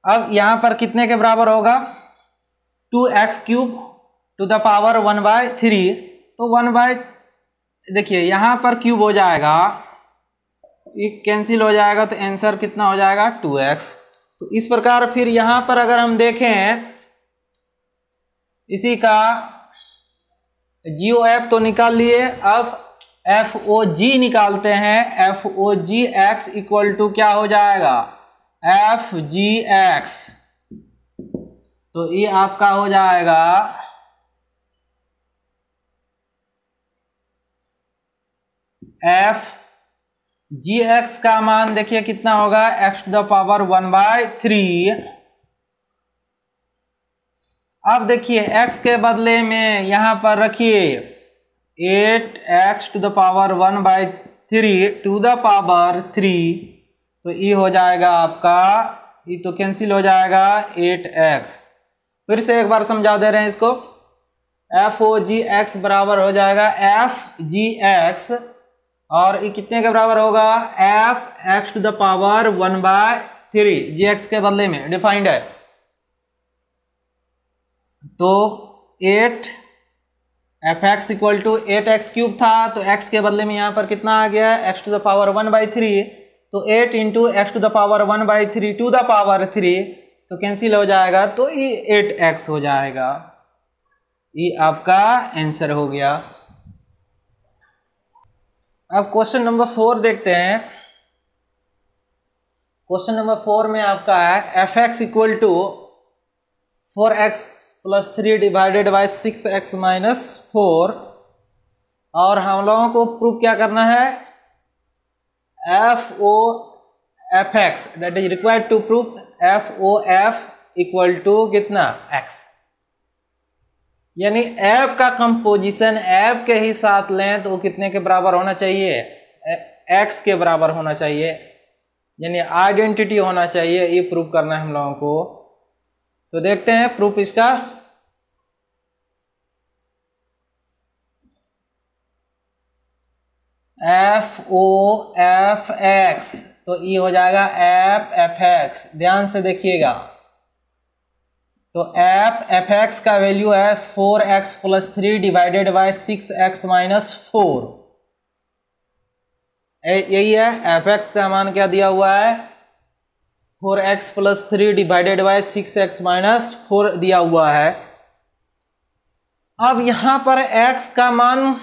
अब यहाँ पर कितने के बराबर होगा, 2x³ टू द पावर 1/3। तो 1 देखिए यहाँ पर क्यूब हो जाएगा, ये कैंसिल हो जाएगा, तो आंसर कितना हो जाएगा 2x। तो इस प्रकार फिर यहाँ पर अगर हम देखें इसी का GOF तो निकाल लिए, अब FOG निकालते हैं। FOGX इक्वल टू क्या हो जाएगा, FGX। तो ये आपका हो जाएगा FGX का मान देखिए कितना होगा, x⁴ अब देखिए x के बदले में यहां पर रखिए 8x⁴ टू द पावर 3। तो ये हो जाएगा आपका, ये तो कैंसिल हो जाएगा 8x। फिर से एक बार समझा दे रहे हैं इसको। FOGX बराबर हो जाएगा FGX, और ये कितने के बराबर होगा, fx⁴ 1/3 gx के बदले में डिफाइंड है। तो 8fx इक्वल टू 8x³ था, तो x के बदले में यहाँ पर कितना आ गया है, x⁴ 1/3। तो 8 into x⁴ 1/3 to the power 3, तो कैंसिल हो जाएगा, तो ये 8x हो जाएगा। ये आपका आंसर हो गया। अब क्वेश्चन नंबर 4 देखते हैं। क्वेश्चन नंबर 4 में आपका है fx equal to 4x + 3 divided by 6x - 4, और हम लोगों को प्रूफ क्या करना है, FOFX that is required to proof FOF equal to कितना, x। यानी f का कंपोजिशन f के ही साथ लें तो वो कितने के बराबर होना चाहिए, x के बराबर होना चाहिए, यानी आइडेंटिटी होना चाहिए। ये प्रूफ करना है हम लोगों को। तो देखते हैं प्रूफ इसका। FOFX, तो ये हो जाएगा FFX। ध्यान से देखिएगा, तो FFX का वैल्यू है 4x + 3 डिवाइडेड बाय 6x - 4। यही है FX का मान क्या दिया हुआ है, 4x + 3 डिवाइडेड बाय 6x - 4 दिया हुआ है। अब यहां पर x का मान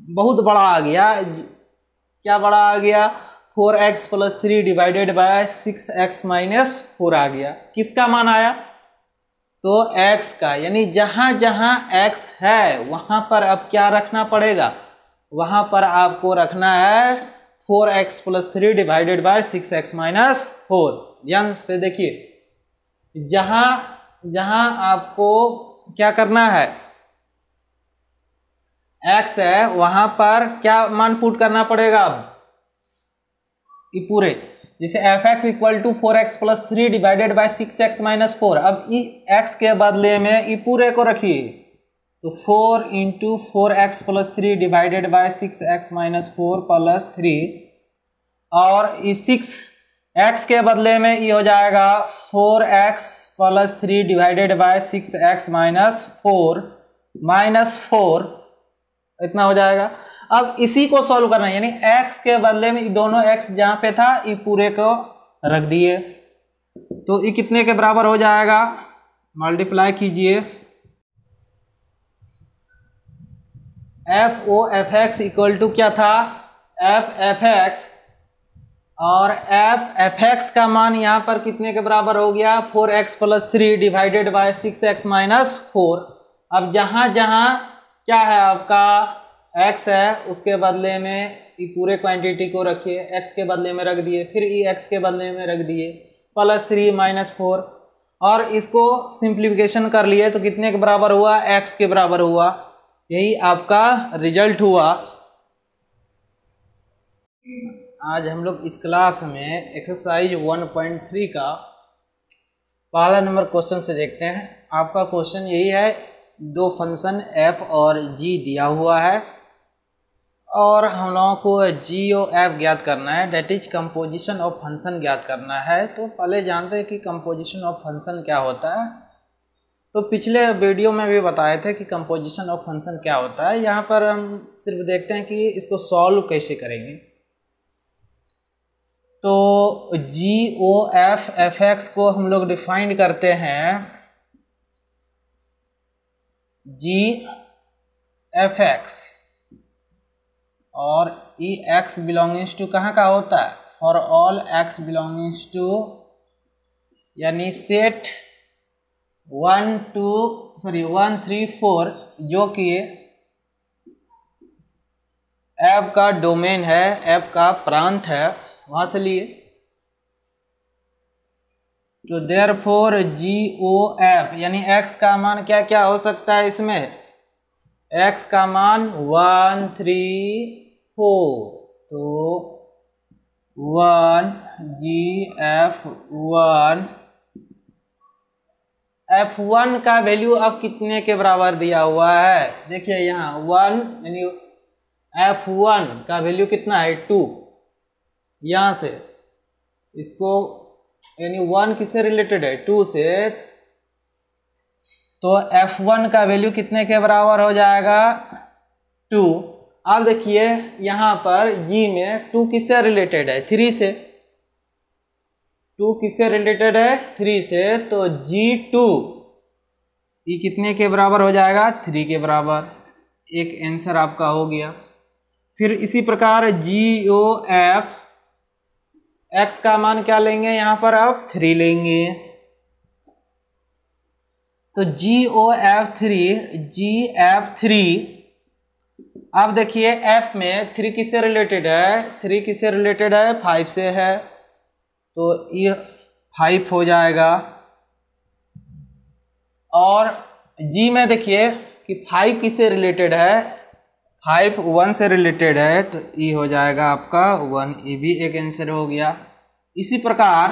बहुत बड़ा आ गया। क्या बड़ा आ गया, 4x + 3 डिवाइडेड बाय 6x - 4 आ गया। किसका मान आया, तो x का। यानी जहां जहां x है वहां पर अब क्या रखना पड़ेगा, वहां पर आपको रखना है 4x + 3 डिवाइडेड बाय 6x - 4। ध्यान से देखिए, जहां जहां आपको क्या करना है, x है वहां पर क्या मान पुट करना पड़ेगा। अब ये पूरे, जैसे fx equal to 4x + 3 divided by 6x - 4। अब x के बदले में ये पूरे को रखिए, तो 4 into 4x + 3 divided by 6x - 4 + 3, और ये 6x के बदले में ये हो जाएगा 4x + 3 डिवाइडेड बाय 6x - 4 -4, इतना हो जाएगा। अब इसी को सॉल्व करना है, यानी x के बदले में दोनों x जहां पे था ये पूरे को रख दिए, तो ये कितने के बराबर हो जाएगा, मल्टीप्लाई कीजिए। FOFX इक्वल टू क्या था, FFX, और FFX का मान यहां पर कितने के बराबर हो गया, 4x + 3 डिवाइडेड बाय 6x - 4। अब जहां जहां क्या है आपका x है उसके बदले में ये पूरे क्वांटिटी को रखिए, x के बदले में रख दिए, फिर ये x के बदले में रख दिए, +3 - 4, और इसको सिंप्लीफिकेशन कर लिए तो कितने के बराबर हुआ, x के बराबर हुआ। यही आपका रिजल्ट हुआ। आज हम लोग इस क्लास में एक्सरसाइज 1.3 का पहला नंबर क्वेश्चन से देखते हैं। आपका क्वेश्चन यही है, दो फंक्शन f और g दिया हुआ है और हम लोगों को GOF ज्ञात करना है, that is composition of function ज्ञात करना है। तो पहले जानते हैं कि कंपोजिशन ऑफ फंक्शन क्या होता है। तो पिछले वीडियो में भी बताए थे कि कंपोजिशन ऑफ फंक्शन क्या होता है। यहाँ पर हम सिर्फ देखते हैं कि इसको सॉल्व कैसे करेंगे। तो GOF fx को हम लोग डिफाइन करते हैं GFX, और ई x बिलोंगिंग्स टू कहाँ का होता है, for all x belongings to, यानी सेट 1 3 4 जो कि ऐप का डोमेन है, ऐप का प्रांत है, वहां से लिए। तो देयरफॉर GOF यानी x का मान क्या क्या हो सकता है इसमें, x का मान 1 3 4, तो 1 GF1 F1 का वैल्यू अब कितने के बराबर दिया हुआ है, देखिए यहाँ 1 यानी F1 का वैल्यू कितना है 2, यहाँ से इसको यानी 1 किससे रिलेटेड है 2 से, तो F1 का वैल्यू कितने के बराबर हो जाएगा 2। अब देखिए यहाँ पर G में 2 किससे रिलेटेड है 3 से, 2 किससे रिलेटेड है 3 से, तो G2 ये कितने के बराबर हो जाएगा 3 के बराबर। एक आंसर आपका हो गया। फिर इसी प्रकार GOF x का मान क्या लेंगे यहाँ पर आप 3 लेंगे। तो GF3 अब देखिए ऐप में 3 किससे रिलेटेड है, 3 किससे रिलेटेड है 5 से है, तो ये 5 हो जाएगा। और G में देखिए कि 5 किससे रिलेटेड है, 5 1 से रिलेटेड है, तो ये हो जाएगा आपका 1, ये भी एक आंसर हो गया। इसी प्रकार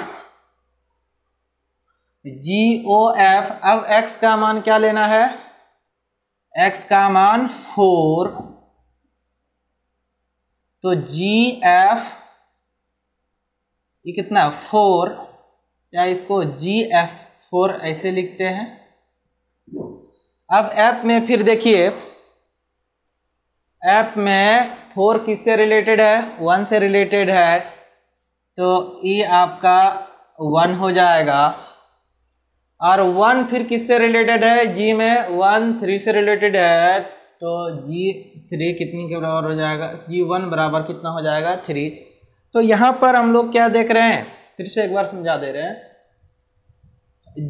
GOF अब x का मान क्या लेना है, x का मान 4, तो GF ये कितना 4, या इसको GF4 ऐसे लिखते हैं। अब ऐप में फिर देखिए ऐप में 4 किससे रिलेटेड है 1 से रिलेटेड है, तो ये आपका 1 हो जाएगा। और 1 फिर किससे रिलेटेड है, G में 1 3 से रिलेटेड है, तो G3 कितनी के बराबर हो जाएगा, G1 बराबर कितना हो जाएगा 3। तो यहाँ पर हम लोग क्या देख रहे हैं, फिर से एक बार समझा दे रहे हैं।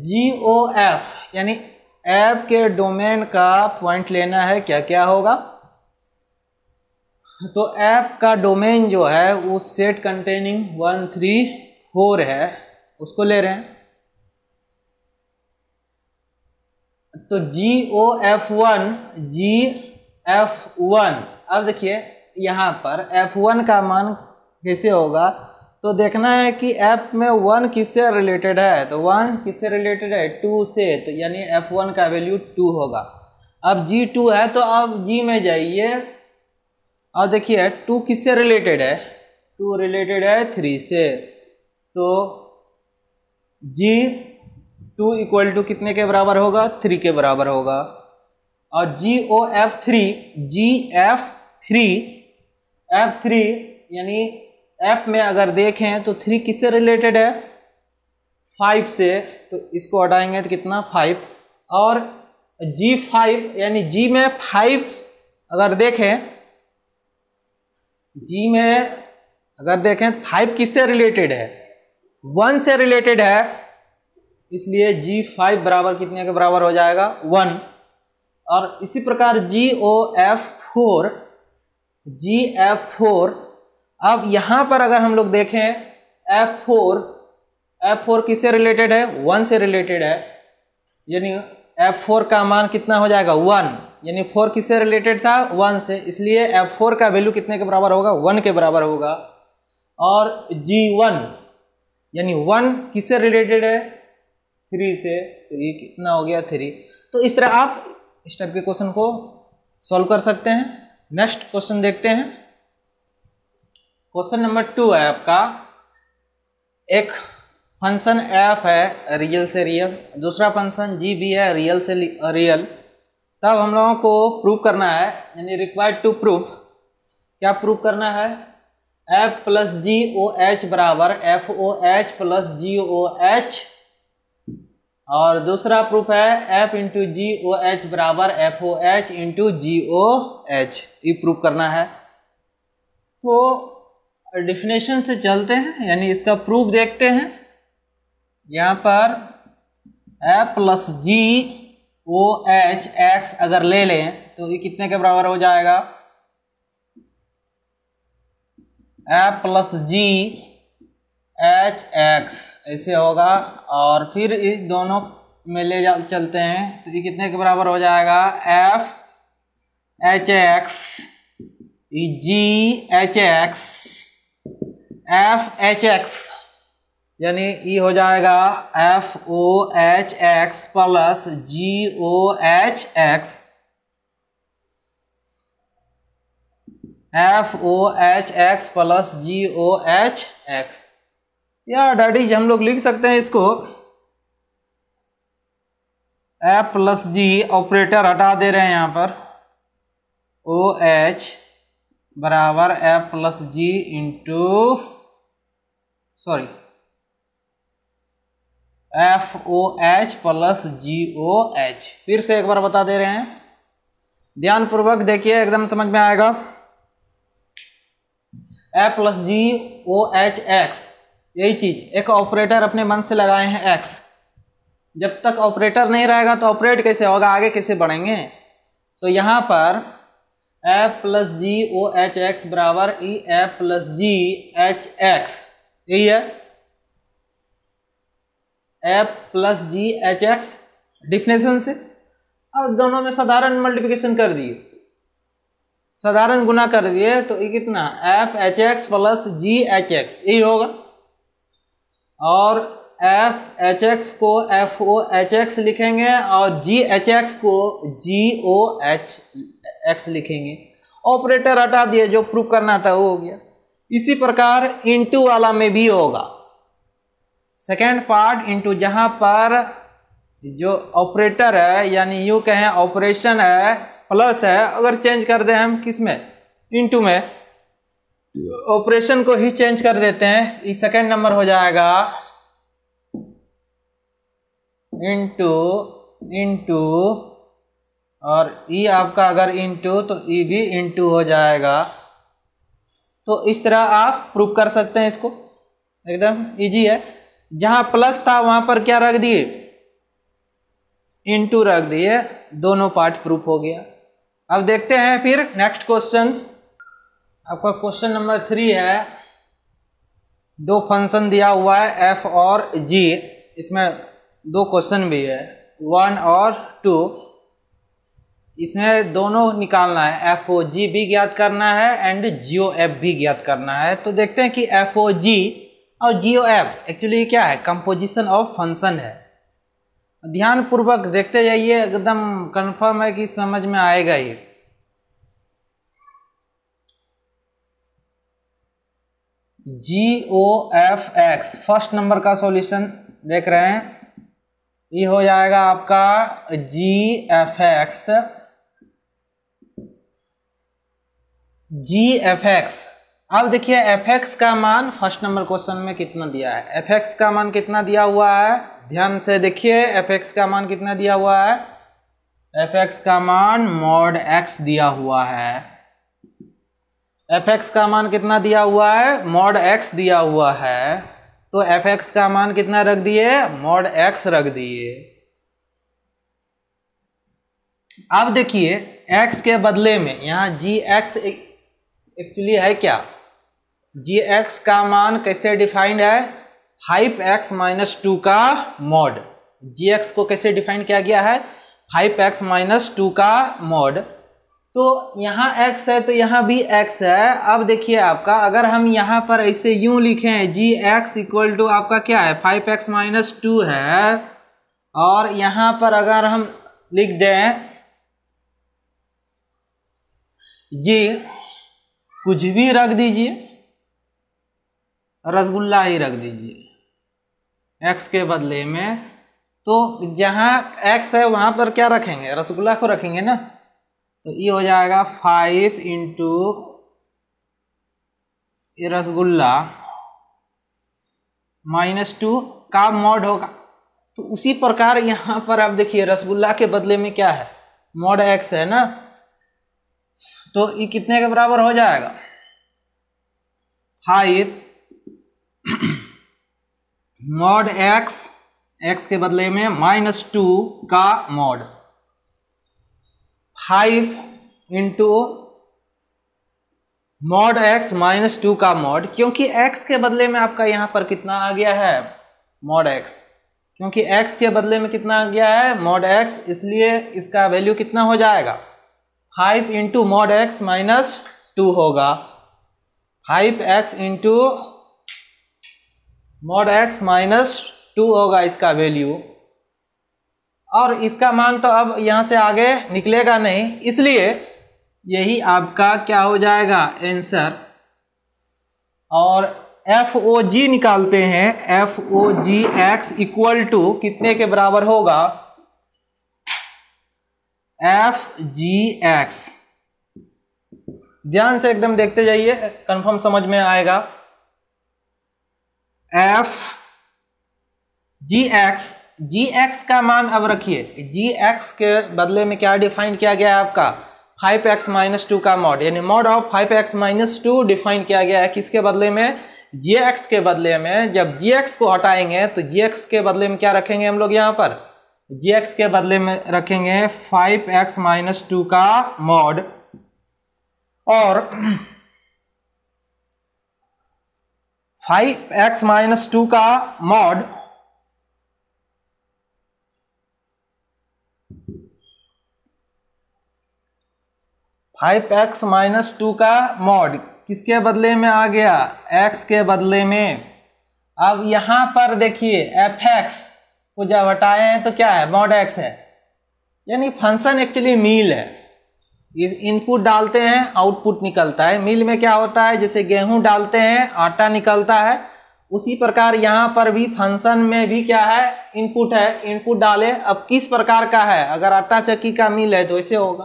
GOF यानी ऐप के डोमेन का पॉइंट लेना है, क्या क्या होगा, तो ऐप का डोमेन जो है वो सेट कंटेनिंग 1 3 4 है, उसको ले रहे हैं। तो GOF1 अब देखिए यहाँ पर F1 का मान कैसे होगा, तो देखना है कि ऐप में 1 किससे रिलेटेड है, तो 1 किससे रिलेटेड है 2 से, तो यानी F1 का वैल्यू 2 होगा। अब G2 है तो अब G में जाइए और देखिए 2 किससे रिलेटेड है, 2 रिलेटेड है 3 से, तो G2 इक्वल टू कितने के बराबर होगा 3 के बराबर होगा। और F3 यानी ऐप में अगर देखें तो 3 किससे रिलेटेड है 5 से, तो इसको हटाएंगे तो कितना 5। और G5 यानी G में 5 अगर देखें, G में अगर देखें 5 किससे रिलेटेड है 1 से रिलेटेड है, इसलिए G5 बराबर कितने के बराबर हो जाएगा 1। और इसी प्रकार GF4 अब यहां पर अगर हम लोग देखें F4 किससे रिलेटेड है 1 से रिलेटेड है, यानी F4 का मान कितना हो जाएगा 1, यानी 4 किससे रिलेटेड था 1 से, इसलिए F4 का वैल्यू कितने के बराबर होगा 1 के बराबर होगा। और G1 यानी 1 किससे रिलेटेड है 3 से, तो ये कितना हो गया 3। तो इस तरह आप इस टाइप के क्वेश्चन को सॉल्व कर सकते हैं। नेक्स्ट क्वेश्चन देखते हैं। क्वेश्चन नंबर 2 है आपका, एक फंक्शन एफ है रियल से रियल, दूसरा फंक्शन जी भी है रियल से रियल। तब हम लोगों को प्रूव करना है, यानी रिक्वायर्ड टू प्रूव, क्या प्रूव करना है, F plus G O H बराबर F O H plus G O H, और दूसरा प्रूफ है एफ इंटू जी ओ एच बराबर एफ ओ एच इंटू जी ओ एच, ये प्रूव करना है। तो डेफिनेशन से चलते हैं, यानी इसका प्रूफ देखते हैं। यहाँ पर F plus G O H x अगर ले लें तो ये कितने के बराबर हो जाएगा, एफ प्लस जी एच एक्स ऐसे होगा, और फिर इस दोनों में ले चलते हैं तो ये कितने के बराबर हो जाएगा, F H X G H X F H X, यानी ये हो जाएगा F O H X plus G O H X, F O H X plus G O H X. या डैडी हम लोग लिख सकते हैं इसको, एफ प्लस जी ऑपरेटर हटा दे रहे हैं यहाँ पर, ओ एच बराबर F plus G into F O H plus G O H. फिर से एक बार बता दे रहे हैं, ध्यानपूर्वक देखिए, एकदम समझ में आएगा। F plus G O H x, यही चीज एक ऑपरेटर अपने मन से लगाए हैं एक्स, जब तक ऑपरेटर नहीं रहेगा तो ऑपरेट कैसे होगा, आगे कैसे बढ़ेंगे। तो यहाँ पर F plus G O H x बराबर ई एफ प्लस जी एच एक्स, यही है एफ प्लस जी एच एक्स डिफिनेशन से। अब दोनों में साधारण मल्टीप्लिकेशन कर दिए, साधारण गुना कर दिए तो ये कितना, एफ एच एक्स प्लस जी एच एक्स, यही होगा। और एफ एच एक्स को एफ ओ एच एक्स लिखेंगे और जी एच एक्स को जी ओ एच एक्स लिखेंगे। ऑपरेटर हटा दिए, जो प्रूव करना था वो हो गया। इसी प्रकार इनटू वाला में भी होगा, सेकेंड पार्ट इनटू, जहां पर जो ऑपरेटर है, यानी यूं कहें ऑपरेशन है प्लस है, अगर चेंज कर दें हम किस में, इनटू में, ऑपरेशन को ही चेंज कर देते हैं, इस सेकेंड नंबर हो जाएगा इनटू इनटू, और ई आपका अगर इनटू तो ई भी इनटू हो जाएगा। तो इस तरह आप प्रूव कर सकते हैं इसको, एकदम इजी है। जहां प्लस था वहां पर क्या रख दिए, इनटू रख दिए, दोनों पार्ट प्रूफ हो गया। अब देखते हैं फिर नेक्स्ट क्वेश्चन, आपका क्वेश्चन नंबर 3 है। दो फंक्शन दिया हुआ है एफ और जी, इसमें दो क्वेश्चन भी है 1 और 2, इसमें दोनों निकालना है, एफ ओ जी भी ज्ञात करना है एंड जी ओ एफ भी ज्ञात करना है। तो देखते हैं कि एफ ओ जी और जी ओ एफ एक्चुअली क्या है, कंपोजिशन ऑफ फंक्शन है। ध्यान पूर्वक देखते जाइए, एकदम कंफर्म है कि समझ में आएगा ही। G O F X first number का सॉल्यूशन देख रहे हैं, ये हो जाएगा आपका G F X, G F X. अब देखिए एफ एक्स का मान फर्स्ट नंबर क्वेश्चन में कितना दिया है, एफ एक्स का मान कितना दिया हुआ है, ध्यान से देखिए एफ एक्स का मान कितना दिया हुआ है, एफ एक्स का मान मॉड एक्स दिया हुआ है, एफ एक्स का मान कितना दिया हुआ है, मॉड एक्स दिया हुआ है। तो एफ एक्स का मान कितना रख दिए, मॉड एक्स रख दिए। अब देखिए एक्स के बदले में यहाँ जी एक्स एक्चुअली है क्या, जी एक्स का मान कैसे डिफाइंड है, 5x माइनस 2 का मॉड। जी एक्स को कैसे डिफाइन किया गया है, 5x माइनस 2 का मॉड। तो यहाँ x है तो यहाँ भी x है। अब देखिए आपका, अगर हम यहाँ पर ऐसे यूं लिखें जी एक्स इक्वल टू आपका क्या है, 5x माइनस 2 है, और यहाँ पर अगर हम लिख दें जी कुछ भी रख दीजिए, रसगुल्ला ही रख दीजिए x के बदले में। तो जहां x है वहां पर क्या रखेंगे, रसगुल्ला को रखेंगे ना। तो ये हो जाएगा 5 इंटू रसगुल्ला -2 का मॉड होगा। तो उसी प्रकार यहां पर आप देखिए रसगुल्ला के बदले में क्या है, मॉड x है ना। तो ये कितने के बराबर हो जाएगा, 5 मॉड x के बदले में -2 का मॉड, 5 इंटू मॉड x -2 का मॉड। क्योंकि x के बदले में आपका यहां पर कितना आ गया है, मॉड x। क्योंकि x के बदले में कितना आ गया है, मॉड x, इसलिए इसका वैल्यू कितना हो जाएगा, 5 इंटू मॉड x -2 होगा। 5x इंटू मॉड x -2 होगा इसका वैल्यू। और इसका मान तो अब यहां से आगे निकलेगा नहीं, इसलिए यही आपका क्या हो जाएगा आंसर। और FOG निकालते हैं, FOGX इक्वल टू कितने के बराबर होगा, FGX। ध्यान से एकदम देखते जाइए, कंफर्म समझ में आएगा। GX का मान अब रखिए, GX के बदले में क्या डिफाइन किया गया है आपका, 5x -2 का मॉड, यानी मॉड ऑफ 5x -2 डिफाइन किया गया है। किसके बदले में, GX के बदले में। जब GX को हटाएंगे तो GX के बदले में क्या रखेंगे हम लोग, यहाँ पर GX के बदले में रखेंगे 5x -2 का मॉड। और 5x -2 का मॉड -2 का मॉड किसके बदले में आ गया, x के बदले में। अब यहां पर देखिए fx को जब हटाए हैं तो क्या है, मॉड x है। यानी फंक्शन एक्चुअली मील है, इनपुट डालते हैं आउटपुट निकलता है। मील में क्या होता है, जैसे गेहूं डालते हैं आटा निकलता है, उसी प्रकार यहाँ पर भी फंक्शन में भी क्या है, इनपुट है, इनपुट डाले। अब किस प्रकार का है, अगर आटा चक्की का मील है तो ऐसे होगा,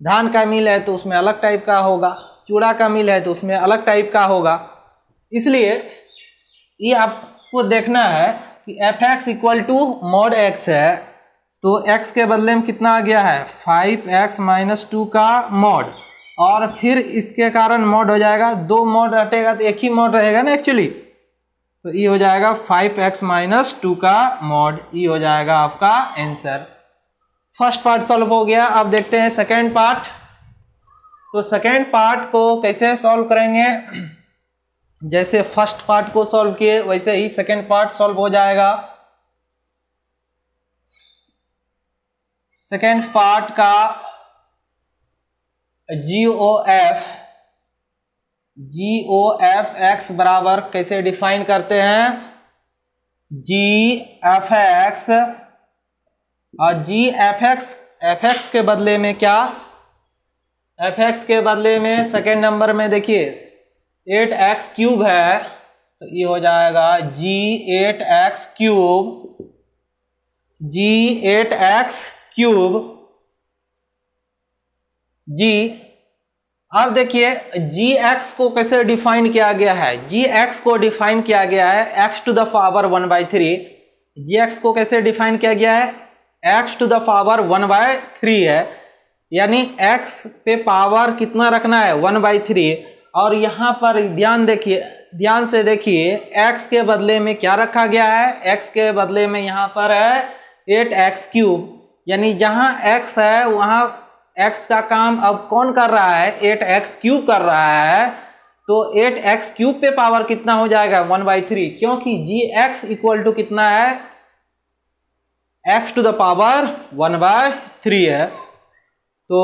धान का मिल है तो उसमें अलग टाइप का होगा, चूड़ा का मिल है तो उसमें अलग टाइप का होगा। इसलिए ये आपको देखना है कि fx equal to mod x है, तो x के बदले में कितना आ गया है, 5x -2 का मॉड। और फिर इसके कारण मॉड हो जाएगा, 2 मॉड हटेगा तो एक ही मॉड रहेगा ना एक्चुअली। तो ये हो जाएगा 5x -2 का मॉड, ये हो जाएगा आपका आंसर। फर्स्ट पार्ट सॉल्व हो गया। अब देखते हैं सेकेंड पार्ट। तो सेकेंड पार्ट को कैसे सॉल्व करेंगे, जैसे फर्स्ट पार्ट को सॉल्व किए वैसे ही सेकेंड पार्ट सॉल्व हो जाएगा। सेकेंड पार्ट का GOF x बराबर कैसे डिफाइन करते हैं, GFX और GFX के बदले में क्या, fx के बदले में सेकेंड नंबर में देखिए 8x क्यूब है, तो ये हो जाएगा G8x क्यूब G। अब देखिए Gx को कैसे डिफाइन किया गया है, Gx को डिफाइन किया गया है x to the power 1/3। Gx को कैसे डिफाइन किया गया है, x टू द पावर 1/3 है, यानी x पे पावर कितना रखना है, 1/3। और यहाँ पर ध्यान से देखिए x के बदले में क्या रखा गया है, x के बदले में यहाँ पर है 8x क्यूब, यानी जहाँ x है वहाँ x का काम अब कौन कर रहा है, 8x क्यूब कर रहा है। तो 8x क्यूब पे पावर कितना हो जाएगा, 1/3, क्योंकि Gx इक्वल टू कितना है, x टू द पावर 1/3 है। तो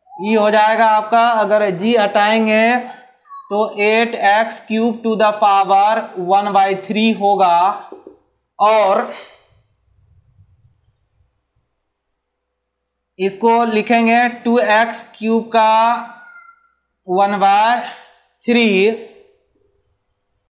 ये हो जाएगा आपका, अगर G हटाएंगे तो 8x cube two the power 1/3 होगा। और इसको लिखेंगे 2x क्यूब का 1/3